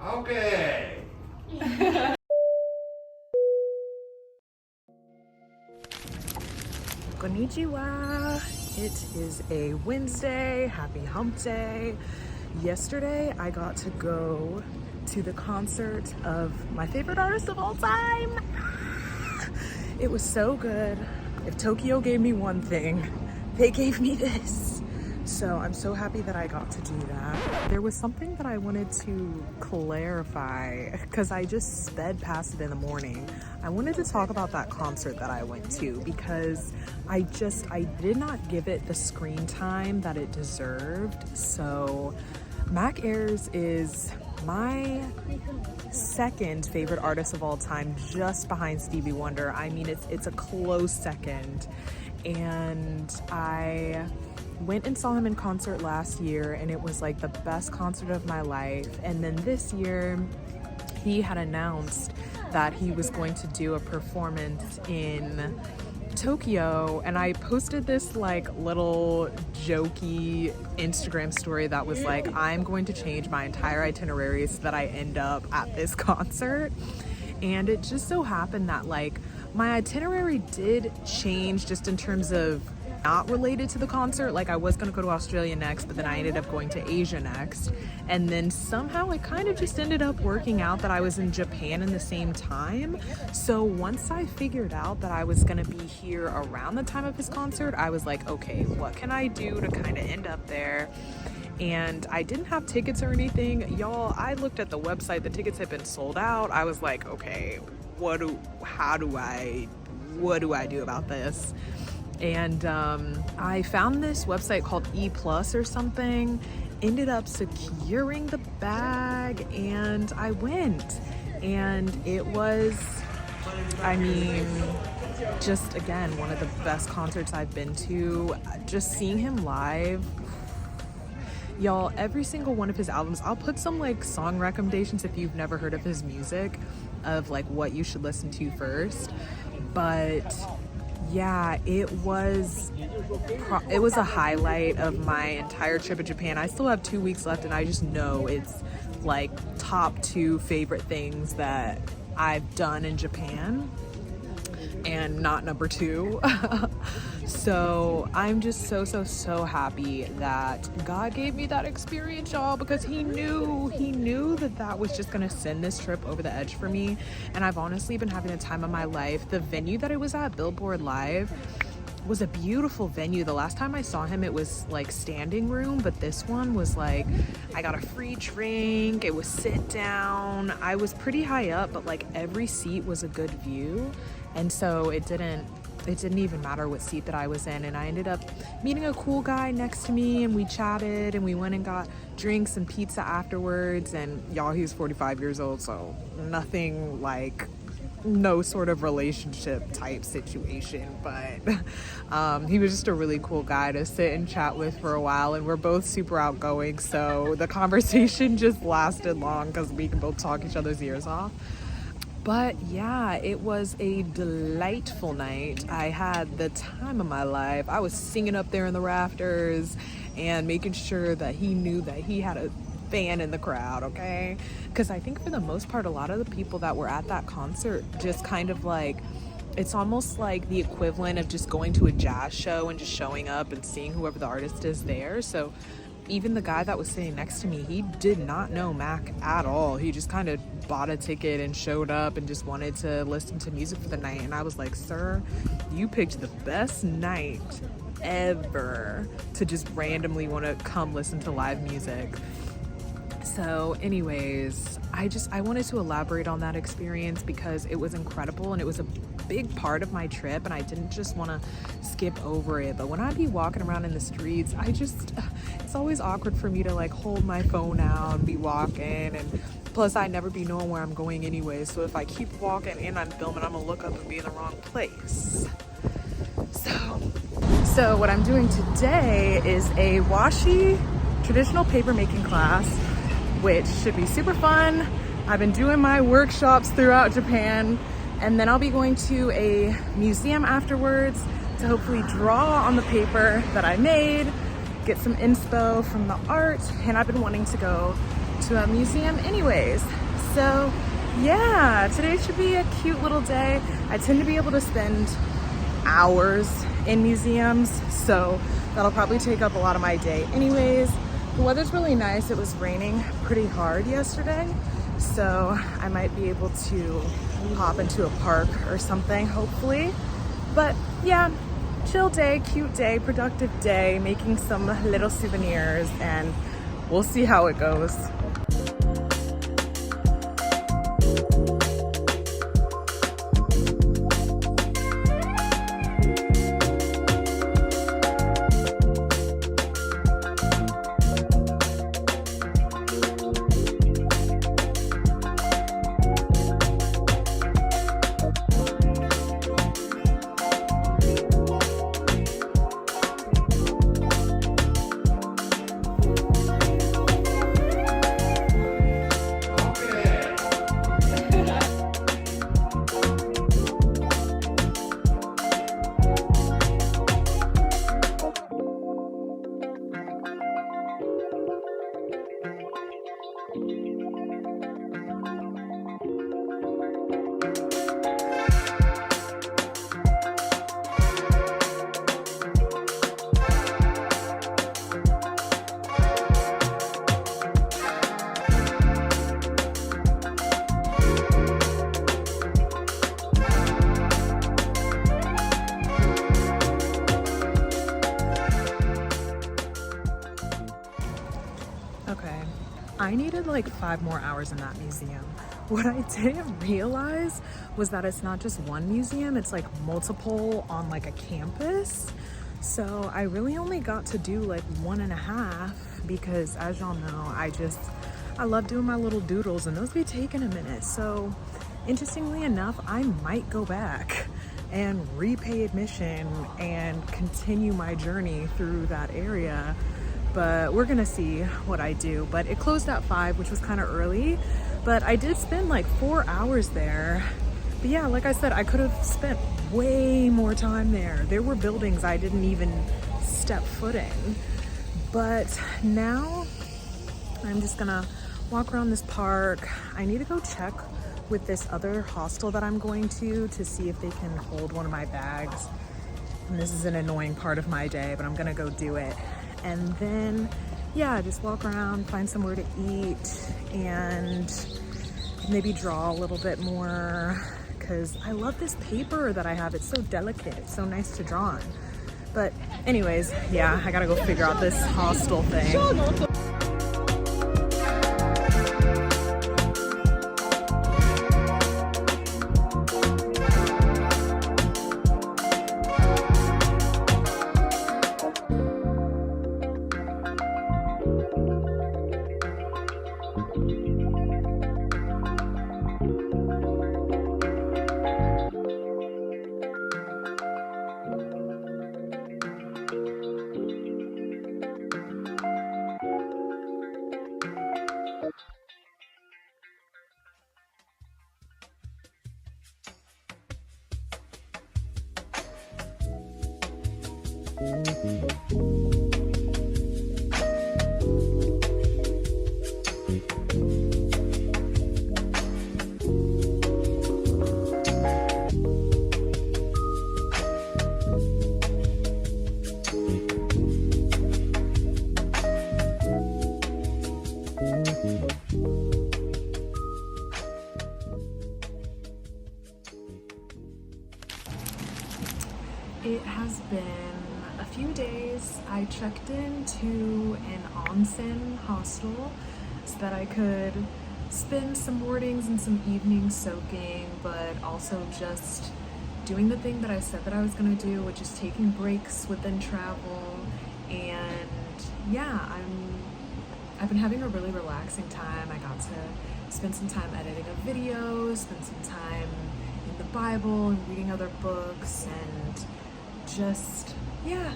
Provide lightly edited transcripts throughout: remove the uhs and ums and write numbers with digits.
Okay. Konnichiwa. It is a Wednesday. Happy hump day. Yesterday, I got to go to the concert of my favorite artist of all time. It was so good. If Tokyo gave me one thing, they gave me this. So I'm so happy that I got to do that. There was something that I wanted to clarify because I just sped past it in the morning. I wanted to talk about that concert that I went to because I did not give it the screen time that it deserved. So Mac Ayres is my second favorite artist of all time, just behind Stevie Wonder. I mean, it's a close second. And I went and saw him in concert last year, and it was like the best concert of my life. And then this year, he had announced that he was going to do a performance in Tokyo, and I posted this like little jokey Instagram story that was like, I'm going to change my entire itinerary so that I end up at this concert. And it just so happened that like my itinerary did change just in terms of not related to the concert. Like I was gonna go to Australia next, but then I ended up going to Asia next. And then somehow it kind of just ended up working out that I was in Japan in the same time. So once I figured out that I was gonna be here around the time of his concert, I was like, okay, what can I do to kind of end up there? And I didn't have tickets or anything. Y'all, I looked at the website, the tickets had been sold out. I was like, okay, what do I do about this? And I found this website called E Plus or something, ended up securing the bag, and I went. And it was, I mean, just again, one of the best concerts I've been to. Just seeing him live, y'all, every single one of his albums, I'll put some like song recommendations if you've never heard of his music, of like what you should listen to first. But yeah, it was a highlight of my entire trip in Japan. I still have 2 weeks left, and I just know it's like top 2 favorite things that I've done in Japan, and not number 2. So I'm just so happy that God gave me that experience, y'all, because he knew that was just gonna send this trip over the edge for me. And I've honestly been having the time of my life. The venue that it was at, Billboard Live, was a beautiful venue. The last time I saw him, it was like standing room, but this one was like, I got a free drink, it was sit down. I was pretty high up, but like every seat was a good view. And so it didn't even matter what seat that I was in. And I ended up meeting a cool guy next to me, and we chatted, and we went and got drinks and pizza afterwards. And y'all, he was 45 years old, so nothing like, no sort of relationship type situation, but he was just a really cool guy to sit and chat with for a while. And we're both super outgoing, so the conversation just lasted long because we can both talk each other's ears off. But yeah, it was a delightful night. I had the time of my life. I was singing up there in the rafters and making sure that he knew that he had a fan in the crowd, okay? Because I think for the most part, a lot of the people that were at that concert just kind of like, it's almost like the equivalent of just going to a jazz show and just showing up and seeing whoever the artist is there. So even the guy that was sitting next to me, he did not know Mac at all. He just kind of bought a ticket and showed up and just wanted to listen to music for the night. And I was like, sir, you picked the best night ever to just randomly want to come listen to live music. So anyways, I wanted to elaborate on that experience because it was incredible and it was a big part of my trip, and I didn't just want to skip over it. But when I be walking around in the streets, it's always awkward for me to like hold my phone out and be walking, and plus I never be knowing where I'm going anyway. So if I keep walking and I'm filming, I'm gonna look up and be in the wrong place. So what I'm doing today is a washi traditional paper making class, which should be super fun. I've been doing my workshops throughout Japan, and then I'll be going to a museum afterwards to hopefully draw on the paper that I made, get some inspo from the art. And I've been wanting to go to a museum anyways. So yeah, today should be a cute little day. I tend to be able to spend hours in museums, so that'll probably take up a lot of my day anyways. The weather's really nice. It was raining pretty hard yesterday, so I might be able to hop into a park or something, hopefully. But yeah, chill day, cute day, productive day, making some little souvenirs, and we'll see how it goes. Okay, I needed like 5 more hours in that museum. What I didn't realize was that it's not just one museum, it's like multiple on like a campus. So I really only got to do like 1.5 because, as y'all know, I love doing my little doodles and those be taking a minute. So interestingly enough, I might go back and repay admission and continue my journey through that area. But we're gonna see what I do. But it closed at 5, which was kind of early, but I did spend like 4 hours there. But yeah, like I said, I could have spent way more time there. There were buildings I didn't even step foot in. But now I'm just gonna walk around this park. I need to go check with this other hostel that I'm going to see if they can hold one of my bags. And this is an annoying part of my day, but I'm gonna go do it. And then, yeah, just walk around, find somewhere to eat, and maybe draw a little bit more, because I love this paper that I have. It's so delicate, it's so nice to draw on. But anyways, yeah, I gotta go figure out this hostel thing. It has been a few days. I checked into an onsen hostel so that I could spend some mornings and some evenings soaking, but also just doing the thing that I said that I was gonna do, which is taking breaks within travel. And yeah, I've been having a really relaxing time. I got to spend some time editing a video, spend some time in the Bible and reading other books, and just, yeah,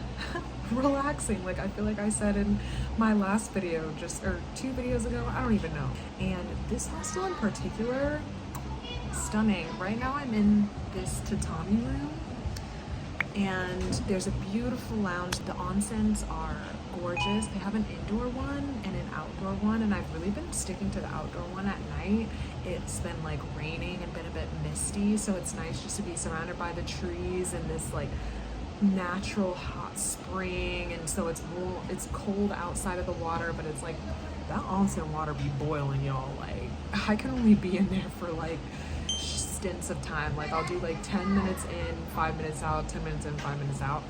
relaxing. Like I feel like I said in my last video, or 2 videos ago, I don't even know. And this hostel in particular, stunning. Right now I'm in this tatami room, and there's a beautiful lounge. The onsens are gorgeous. They have an indoor one and an outdoor one, and I've really been sticking to the outdoor one at night. It's been like raining and been a bit misty, so it's nice just to be surrounded by the trees and this like natural hot spring. And so it's cold outside of the water, but it's like that onsen water be boiling, y'all. Like I can only be in there for like stints of time. Like I'll do like 10 minutes in, 5 minutes out, 10 minutes in, 5 minutes out.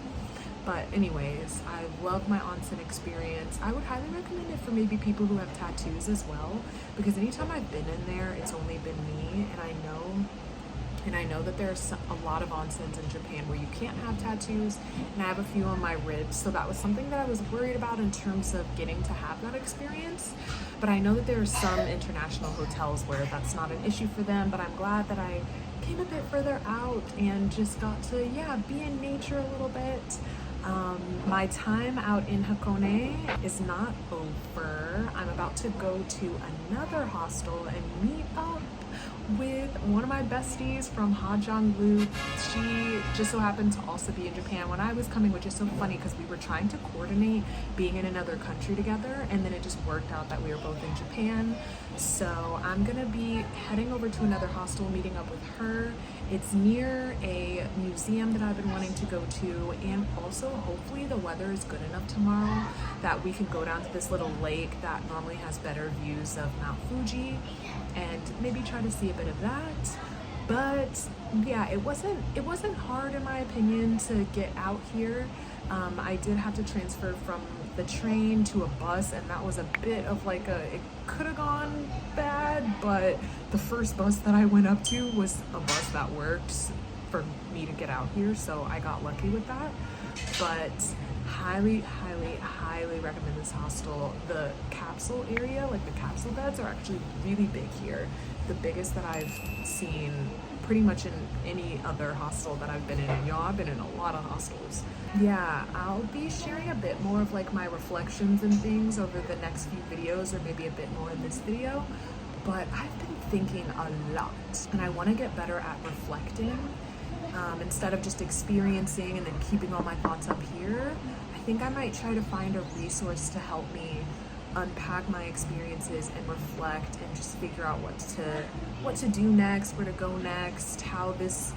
But anyways, I love my onsen experience. I would highly recommend it for maybe people who have tattoos as well, because anytime I've been in there, it's only been me, and I know that there's a lot of onsens in Japan where you can't have tattoos, and I have a few on my ribs, so that was something that I was worried about in terms of getting to have that experience. But I know that there are some international hotels where that's not an issue for them, but I'm glad that I came a bit further out and just got to, be in nature a little bit. My time out in Hakone is not over. I'm about to go to another hostel and meet up with one of my besties from Hajang Loop. She just so happened to also be in Japan when I was coming, which is so funny because we were trying to coordinate being in another country together, and then it just worked out that we were both in Japan. So I'm gonna be heading over to another hostel, meeting up with her. It's near a museum that I've been wanting to go to, and also hopefully the weather is good enough tomorrow that we can go down to this little lake that normally has better views of Mount Fuji and maybe try to see a bit of that. But yeah, it wasn't hard in my opinion to get out here. I did have to transfer from the train to a bus, and that was a bit of like it could have gone bad, but the first bus that I went up to was a bus that worked for me to get out here, so I got lucky with that. But highly recommend this hostel. The capsule area, like the capsule beds, are actually really big here. The biggest that I've seen pretty much in any other hostel that I've been in. And y'all, I've been in a lot of hostels. Yeah, I'll be sharing a bit more of like my reflections and things over the next few videos, or maybe a bit more in this video. But I've been thinking a lot, and I want to get better at reflecting instead of just experiencing and then keeping all my thoughts up here. I think I might try to find a resource to help me unpack my experiences and reflect and just figure out what to do next, where to go next, how this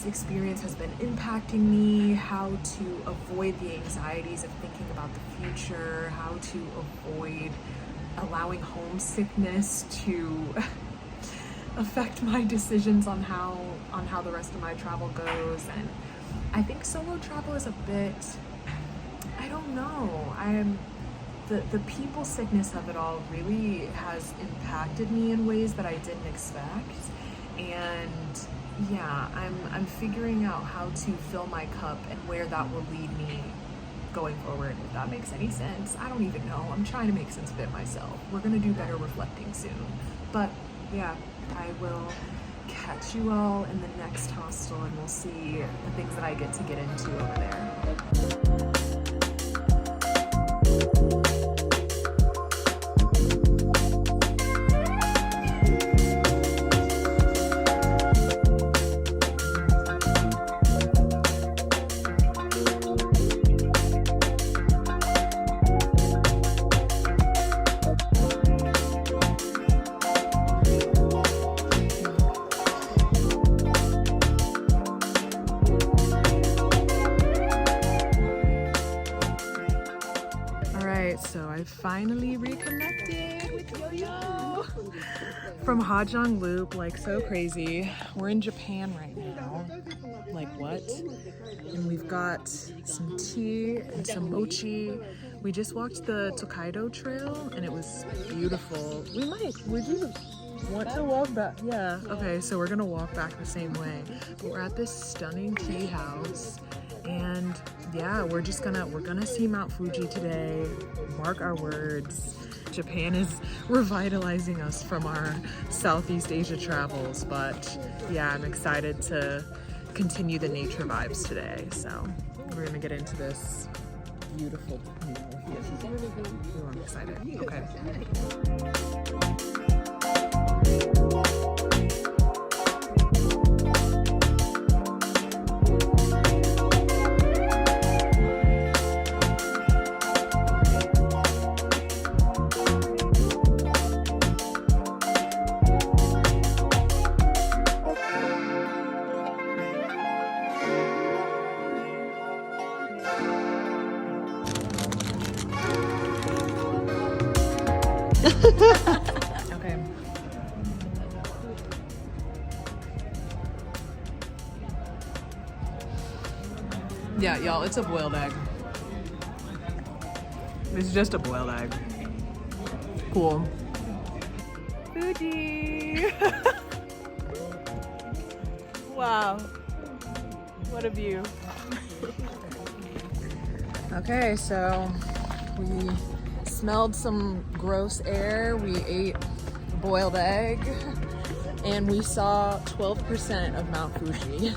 experience has been impacting me, how to avoid the anxieties of thinking about the future, how to avoid allowing homesickness to affect my decisions on how the rest of my travel goes. And I think solo travel is a bit, I don't know, the people sickness of it all really has impacted me in ways that I didn't expect. And yeah, I'm figuring out how to fill my cup and where that will lead me going forward, if that makes any sense. I don't even know. I'm trying to make sense of it myself. We're gonna do better reflecting soon. But yeah, I will catch you all in the next hostel, and we'll see the things that I get to get into over there. So I finally reconnected with Yo-Yo from Hajang Loop, like so crazy. We're in Japan right now, like what? And we've got some tea and some mochi. We just walked the Tokaido Trail and it was beautiful. Would you want to walk back? Yeah, okay, so we're gonna walk back the same way. But we're at this stunning tea house. And yeah, we're gonna see Mount Fuji today. Mark our words. Japan is revitalizing us from our Southeast Asia travels, but yeah, I'm excited to continue the nature vibes today. So we're gonna get into this beautiful meal here. Ooh, I'm excited. Okay. Okay. Yeah, y'all, it's a boiled egg. It's just a boiled egg. Cool. Fuji! Wow. What a view. Okay, so we smelled some gross air, we ate a boiled egg, and we saw 12% of Mount Fuji.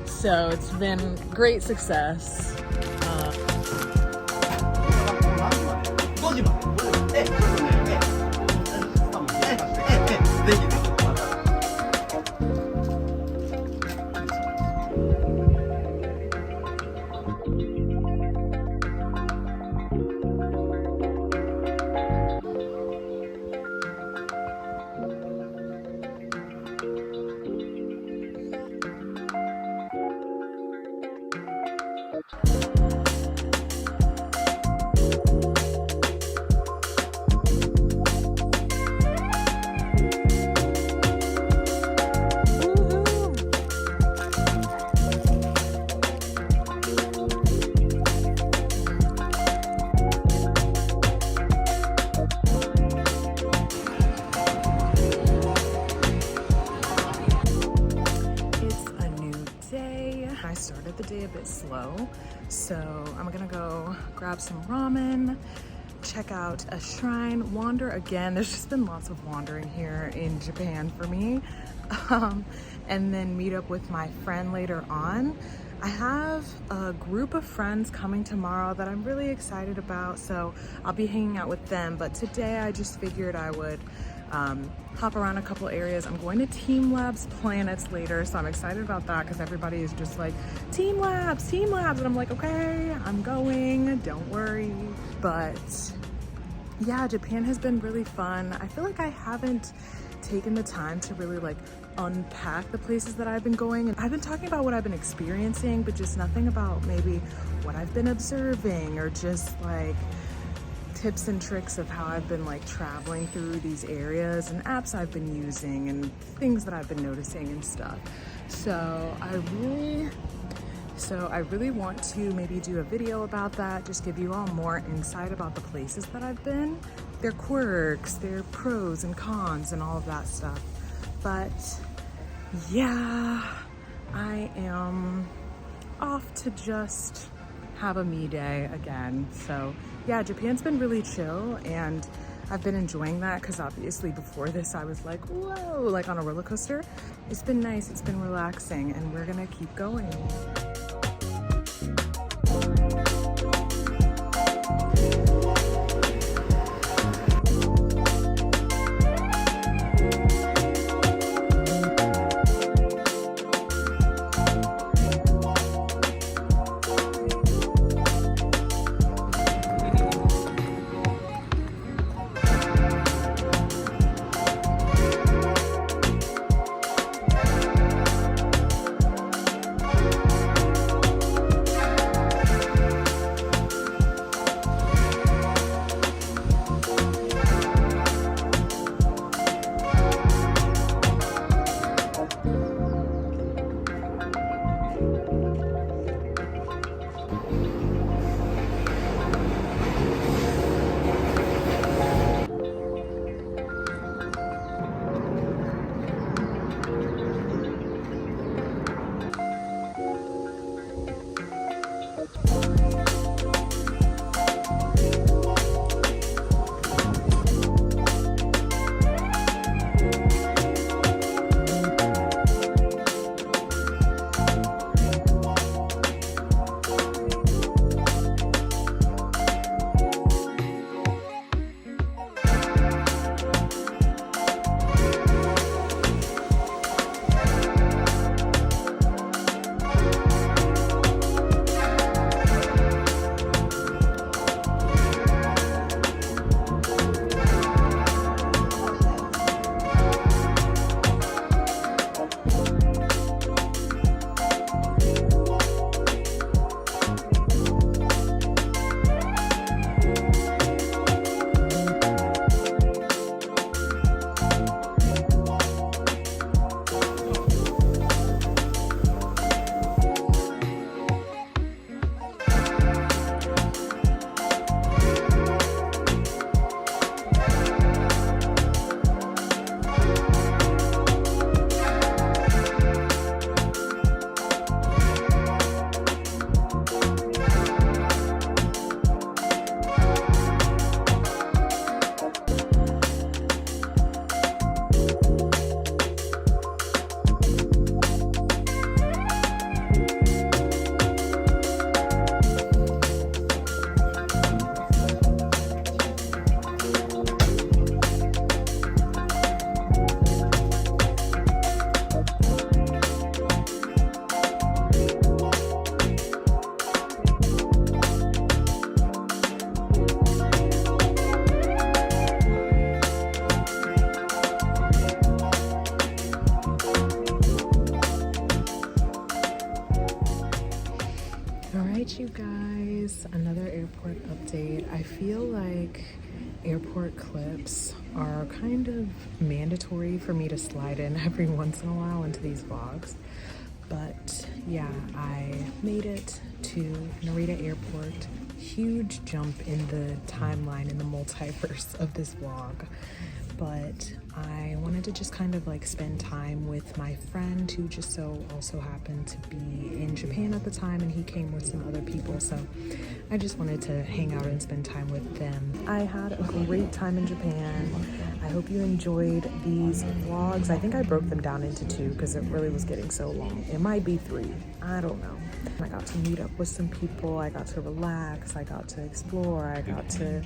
So it's been great success. I started the day a bit slow, so I'm gonna go grab some ramen, check out a shrine, wander again. There's just been lots of wandering here in Japan for me, and then meet up with my friend later on. I have a group of friends coming tomorrow that I'm really excited about, so I'll be hanging out with them. But today I just figured I would hop around a couple areas. I'm going to Team Labs Planets later, so I'm excited about that because everybody is just like, Team Labs, and I'm like, okay, I'm going, don't worry. But yeah, Japan has been really fun. I feel like I haven't taken the time to really like unpack the places that I've been going, and I've been talking about what I've been experiencing, but just nothing about maybe what I've been observing or just like tips and tricks of how I've been like traveling through these areas and apps I've been using and things that I've been noticing and stuff. So I really want to maybe do a video about that, just give you all more insight about the places that I've been, their quirks, their pros and cons and all of that stuff. But yeah, I am off to just have a me day again. So yeah, Japan's been really chill and I've been enjoying that because obviously before this I was like, whoa, like on a roller coaster. It's been nice, it's been relaxing, and we're gonna keep going. airport clips are kind of mandatory for me to slide in every once in a while into these vlogs. But yeah, I made it to Narita Airport. Huge jump in the timeline, in the multiverse of this vlog. But I wanted to just kind of like spend time with my friend who just so also happened to be in Japan at the time, and he came with some other people, so I just wanted to hang out and spend time with them. I had a great time in Japan. I hope you enjoyed these vlogs. I think I broke them down into 2 because it really was getting so long. It might be 3, I don't know. I got to meet up with some people, I got to relax, I got to explore, I got to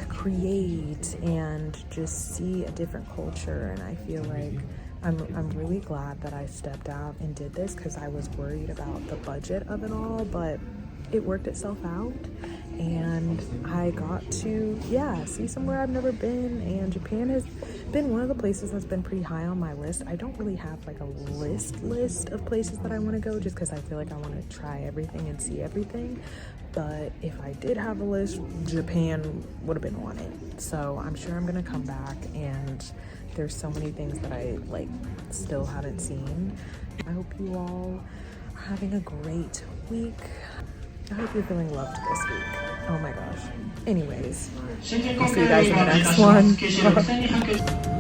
create and just see a different culture. And I feel like I'm really glad that I stepped out and did this, because I was worried about the budget of it all, but it worked itself out and I got to see somewhere I've never been. And Japan has been one of the places that's been pretty high on my list. I don't really have like a list of places that I want to go, just because I feel like I want to try everything and see everything. But if I did have a list, Japan would have been on it. So I'm sure I'm gonna come back, and there's so many things that I like still haven't seen. I hope you all are having a great week. I hope you're feeling loved this week. Oh my gosh. Anyways, I'll see you guys in the next one.